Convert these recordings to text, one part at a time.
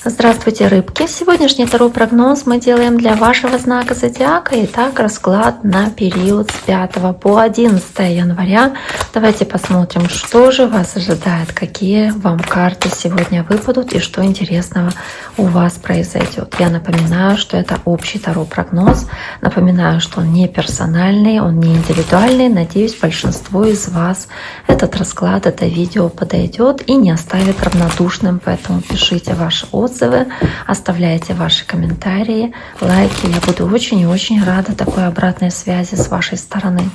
Здравствуйте, рыбки! Сегодняшний таро прогноз мы делаем для вашего знака зодиака. Итак, расклад на период с 5 по 11 января. Давайте посмотрим, что же вас ожидает, какие вам карты сегодня выпадут и что интересного у вас произойдет. Я напоминаю, что это общий таро прогноз. Напоминаю, что он не персональный, он не индивидуальный. Надеюсь, большинству из вас этот расклад, это видео подойдет и не оставит равнодушным. Поэтому пишите ваши отзывы, оставляйте ваши комментарии, лайки. Я буду очень и очень рада такой обратной связи с вашей стороны.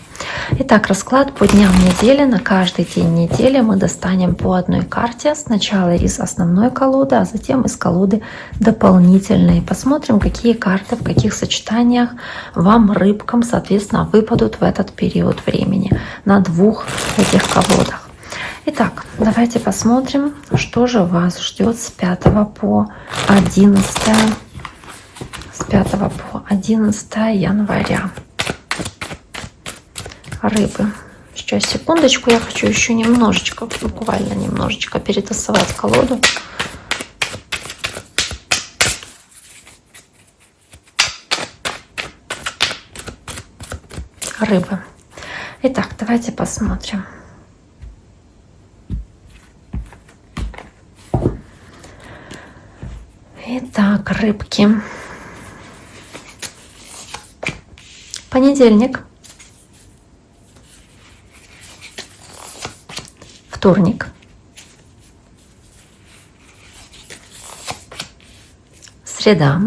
Итак, расклад по дням недели. На каждый день недели мы достанем по одной карте. Сначала из основной колоды, а затем из колоды дополнительной. Посмотрим, какие карты в каких сочетаниях вам, рыбкам, соответственно, выпадут в этот период времени на двух этих колодах. Итак, давайте посмотрим, что же вас ждет с 5 по 11, с 5 по 11 января. Рыбы. Сейчас, секундочку, я хочу еще немножечко, буквально немножечко перетасовать колоду. Рыбы. Итак, давайте посмотрим. Итак, рыбки. Понедельник. Вторник. Среда.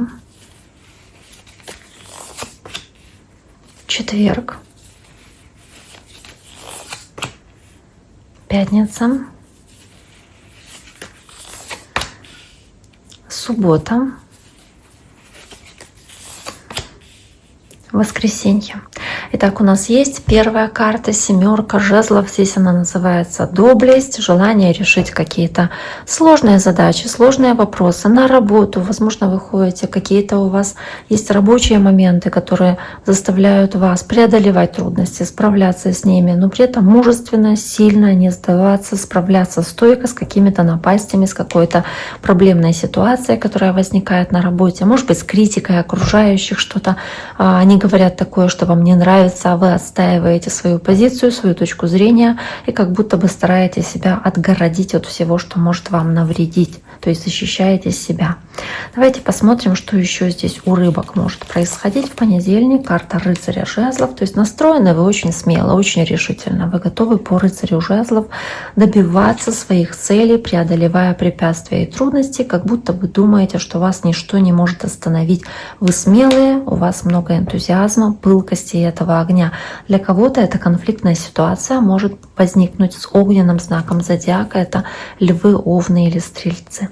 Четверг. Пятница. Суббота. Воскресенье. Итак, у нас есть первая карта, семерка жезлов. Здесь она называется доблесть, желание решить какие-то сложные задачи, сложные вопросы на работу. Возможно, вы ходите, какие-то у вас есть рабочие моменты, которые заставляют вас преодолевать трудности, справляться с ними, но при этом мужественно, сильно не сдаваться, справляться стойко с какими-то напастями, с какой-то проблемной ситуацией, которая возникает на работе. Может быть, с критикой окружающих что-то. Они говорят такое, что вам не нравится, а вы отстаиваете свою позицию, свою точку зрения и как будто бы стараетесь себя отгородить от всего, что может вам навредить. То есть защищаете себя. Давайте посмотрим, что еще здесь у рыбок может происходить в понедельник. Карта рыцаря жезлов. То есть настроены вы очень смело, очень решительно. Вы готовы по рыцарю жезлов добиваться своих целей, преодолевая препятствия и трудности, как будто вы думаете, что вас ничто не может остановить. Вы смелые, у вас много энтузиазма, пылкости и этого огня. Для кого-то эта конфликтная ситуация может возникнуть с огненным знаком зодиака. Это львы, овны или стрельцы.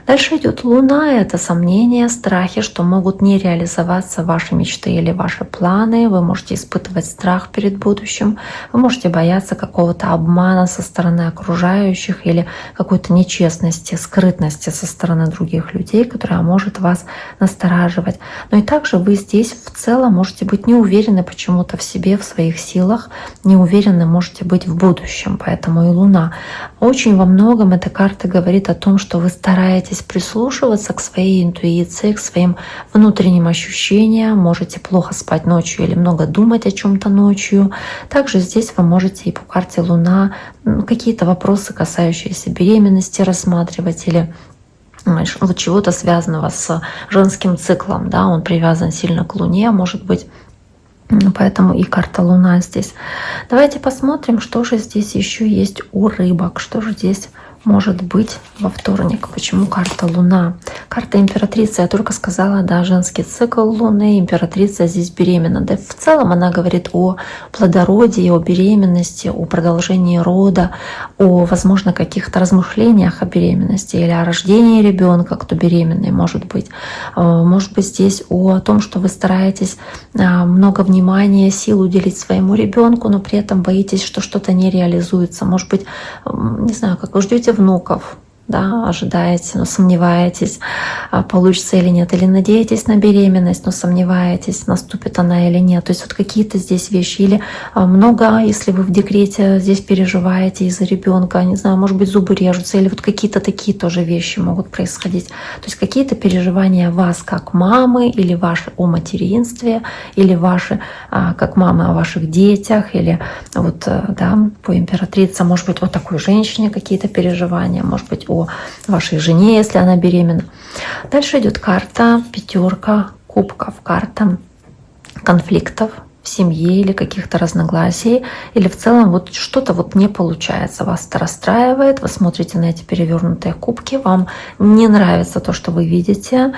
Дальше идет луна, это сомнения, страхи, что могут не реализоваться ваши мечты или ваши планы. Вы можете испытывать страх перед будущим, вы можете бояться какого-то обмана со стороны окружающих или какой-то нечестности, скрытности со стороны других людей, которая может вас настораживать. Но и также вы здесь в целом можете быть не уверены почему-то в себе, в своих силах, не уверены можете быть в будущем. Поэтому и луна. Очень во многом эта карта говорит о том, что вы стараетесь прислушиваться к своей интуиции, к своим внутренним ощущениям, можете плохо спать ночью или много думать о чем-то ночью. Также здесь вы можете и по карте Луна какие-то вопросы, касающиеся беременности, рассматривать или вот чего-то связанного с женским циклом. Да, он привязан сильно к Луне, может быть. Поэтому и карта Луна здесь. Давайте посмотрим, что же здесь еще есть у рыбок, что же здесь может быть во вторник. Почему карта Луна? Карта императрицы. Я только сказала, да, женский цикл Луны. Императрица здесь беременна. Да, в целом она говорит о плодородии, о беременности, о продолжении рода, о, возможно, каких-то размышлениях о беременности или о рождении ребенка, кто беременный, может быть. Может быть, здесь о том, что вы стараетесь много внимания, сил уделить своему ребенку, но при этом боитесь, что что-то не реализуется. Может быть, не знаю, как вы ждете внуков, да, ожидаете, но сомневаетесь, получится или нет, или надеетесь на беременность, но сомневаетесь, наступит она или нет. То есть вот какие-то здесь вещи. Или много, если вы в декрете, здесь переживаете из-за ребенка, не знаю, может быть, зубы режутся, или вот какие-то такие тоже вещи могут происходить. То есть какие-то переживания вас как мамы, или ваши о материнстве, или ваши как мамы о ваших детях, или вот, да, по императрице, может быть, о такой женщине какие-то переживания, может быть, о вашей жене, если она беременна. Дальше идет карта пятерка кубков, карта конфликтов в семье или каких-то разногласий, или в целом вот что-то вот не получается, вас это расстраивает, вы смотрите на эти перевернутые кубки, вам не нравится то, что вы видите,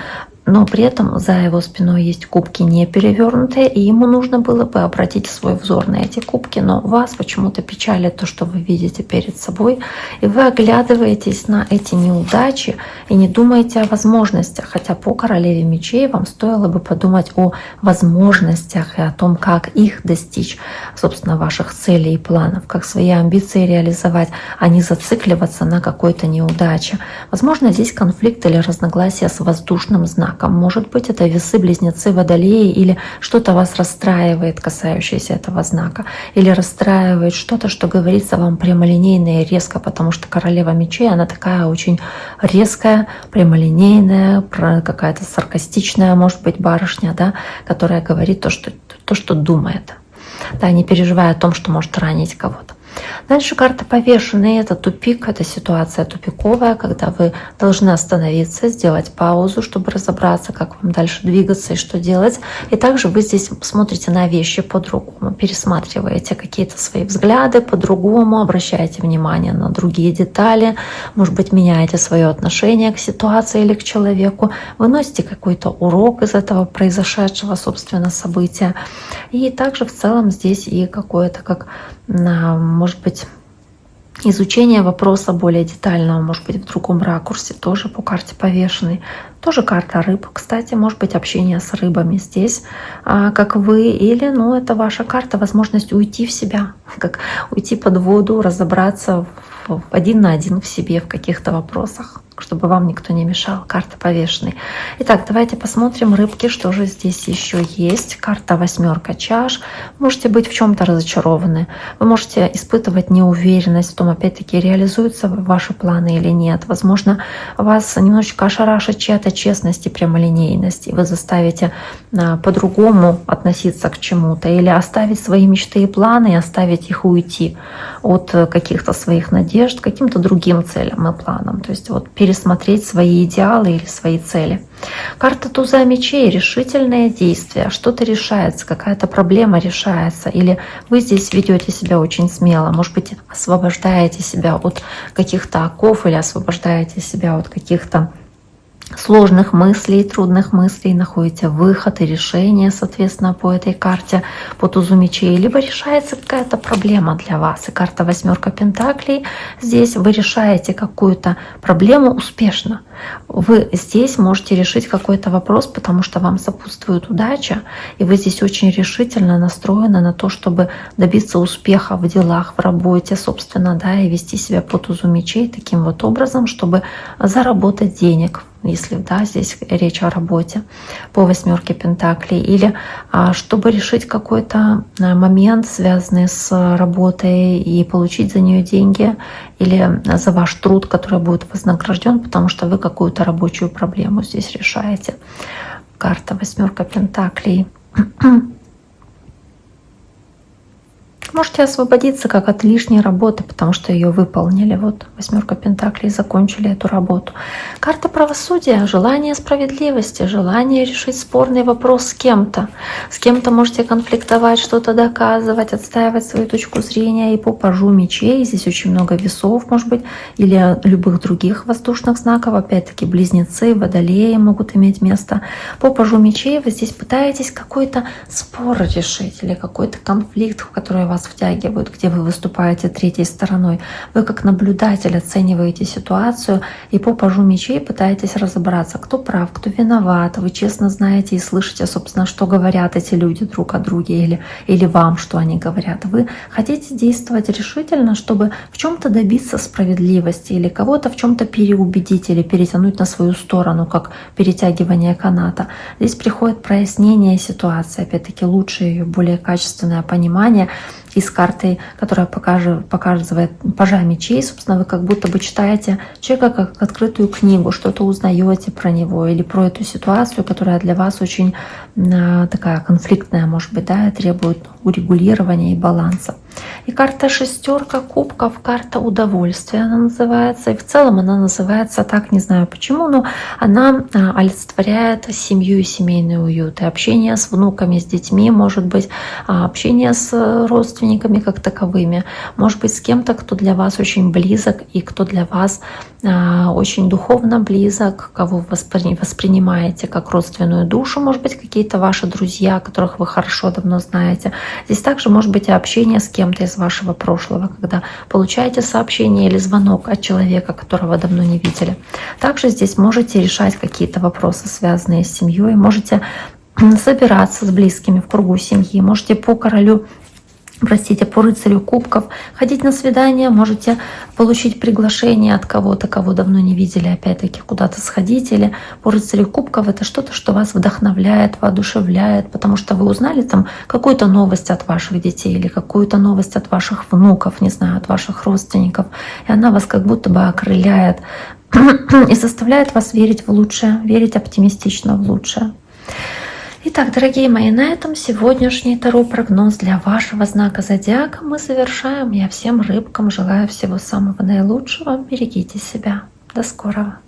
но при этом за его спиной есть кубки не перевернутые, и ему нужно было бы обратить свой взор на эти кубки, но вас почему-то печалит то, что вы видите перед собой, и вы оглядываетесь на эти неудачи и не думаете о возможностях, хотя по королеве мечей вам стоило бы подумать о возможностях и о том, как их достичь, собственно, ваших целей и планов, как свои амбиции реализовать, а не зацикливаться на какой-то неудаче. Возможно, здесь конфликт или разногласия с воздушным знаком. Может быть, это весы, близнецы, водолеи, или что-то вас расстраивает, касающееся этого знака, или расстраивает что-то, что говорится вам прямолинейно и резко, потому что королева мечей, она такая очень резкая, прямолинейная, какая-то саркастичная, может быть, барышня, да, которая говорит то, что думает, да, не переживая о том, что может ранить кого-то. Дальше карта повешенные, это тупик, это ситуация тупиковая, когда вы должны остановиться, сделать паузу, чтобы разобраться, как вам дальше двигаться и что делать. И также вы здесь смотрите на вещи по-другому, пересматриваете какие-то свои взгляды по-другому, обращаете внимание на другие детали, может быть, меняете свое отношение к ситуации или к человеку, выносите какой-то урок из этого произошедшего, собственно, события. И также в целом здесь и какое-то как, может быть, изучение вопроса более детального, может быть, в другом ракурсе, тоже по карте повешенной. Тоже карта рыб, кстати, может быть, общение с рыбами здесь, как вы, или, это ваша карта, возможность уйти в себя, как уйти под воду, разобраться один на один в себе в каких-то вопросах, чтобы вам никто не мешал. Карта повешенной. Итак, давайте посмотрим, рыбки, что же здесь еще есть. Карта восьмерка чаш. Можете быть в чем-то разочарованы. Вы можете испытывать неуверенность в том, опять-таки, реализуются ваши планы или нет. Возможно, вас немножечко ошарашит чья-то честность и прямолинейность, и вы заставите по-другому относиться к чему-то, или оставить свои мечты и планы, и оставить их уйти от каких-то своих надежд, каким-то другим целям и планам. То есть вот пересмотреть свои идеалы или свои цели. Карта туза мечей, решительное действие, что-то решается, какая-то проблема решается, или вы здесь ведете себя очень смело, может быть, освобождаете себя от каких-то оков или освобождаете себя от каких-то сложных мыслей, трудных мыслей, находите выход и решение, соответственно, по этой карте, по тузу мечей, либо решается какая-то проблема для вас. И карта восьмерка пентаклей, здесь вы решаете какую-то проблему успешно. Вы здесь можете решить какой-то вопрос, потому что вам сопутствует удача, и вы здесь очень решительно настроены на то, чтобы добиться успеха в делах, в работе, собственно, да, и вести себя по тузу мечей таким вот образом, чтобы заработать денег, если да, здесь речь о работе по восьмерке пентаклей, или чтобы решить какой-то момент, связанный с работой, и получить за нее деньги, или за ваш труд, который будет вознагражден, потому что вы какую-то рабочую проблему здесь решаете. Карта восьмерка пентаклей. Можете освободиться как от лишней работы, потому что ее выполнили. Вот восьмерка пентаклей, закончили эту работу. Карта правосудия, желание справедливости, желание решить спорный вопрос с кем-то. С кем-то можете конфликтовать, что-то доказывать, отстаивать свою точку зрения. И по пажу мечей, здесь очень много весов, может быть, или любых других воздушных знаков. Опять-таки близнецы, водолеи могут иметь место. По пажу мечей вы здесь пытаетесь какой-то спор решить или какой-то конфликт, в который вас вас втягивают, где вы выступаете третьей стороной. Вы как наблюдатель оцениваете ситуацию и по пажу мечей пытаетесь разобраться, кто прав, кто виноват. Вы честно знаете и слышите, собственно, что говорят эти люди друг о друге или вам, что они говорят. Вы хотите действовать решительно, чтобы в чем-то добиться справедливости или кого-то в чем-то переубедить или перетянуть на свою сторону, как перетягивание каната. Здесь приходит прояснение ситуации, опять-таки лучше ее, более качественное понимание. И с картой, которая показывает пажа мечей, собственно, вы как будто бы читаете человека как открытую книгу, что-то узнаете про него или про эту ситуацию, которая для вас очень такая конфликтная, может быть, да, и требует урегулирования и баланса. И карта шестерка кубков, карта удовольствия она называется. И в целом она называется так, не знаю почему, но она олицетворяет семью и семейный уют. И общение с внуками, с детьми, может быть, общение с родственниками как таковыми, может быть, с кем-то, кто для вас очень близок и кто для вас очень духовно близок, кого вы воспринимаете как родственную душу, может быть, какие-то ваши друзья, которых вы хорошо давно знаете. Здесь также может быть и общение с кем-то из вашего прошлого, когда получаете сообщение или звонок от человека, которого давно не видели. Также здесь можете решать какие-то вопросы, связанные с семьей, можете собираться с близкими в кругу семьи, можете по рыцарю кубков ходить на свидание, можете получить приглашение от кого-то, кого давно не видели, опять-таки куда-то сходить, или по рыцарю кубков это что-то, что вас вдохновляет, воодушевляет, потому что вы узнали там какую-то новость от ваших детей или какую-то новость от ваших внуков, не знаю, от ваших родственников, и она вас как будто бы окрыляет и заставляет вас верить в лучшее, верить оптимистично в лучшее. Итак, дорогие мои, на этом сегодняшний таро-прогноз для вашего знака зодиака мы завершаем. Я всем рыбкам желаю всего самого наилучшего. Берегите себя. До скорого.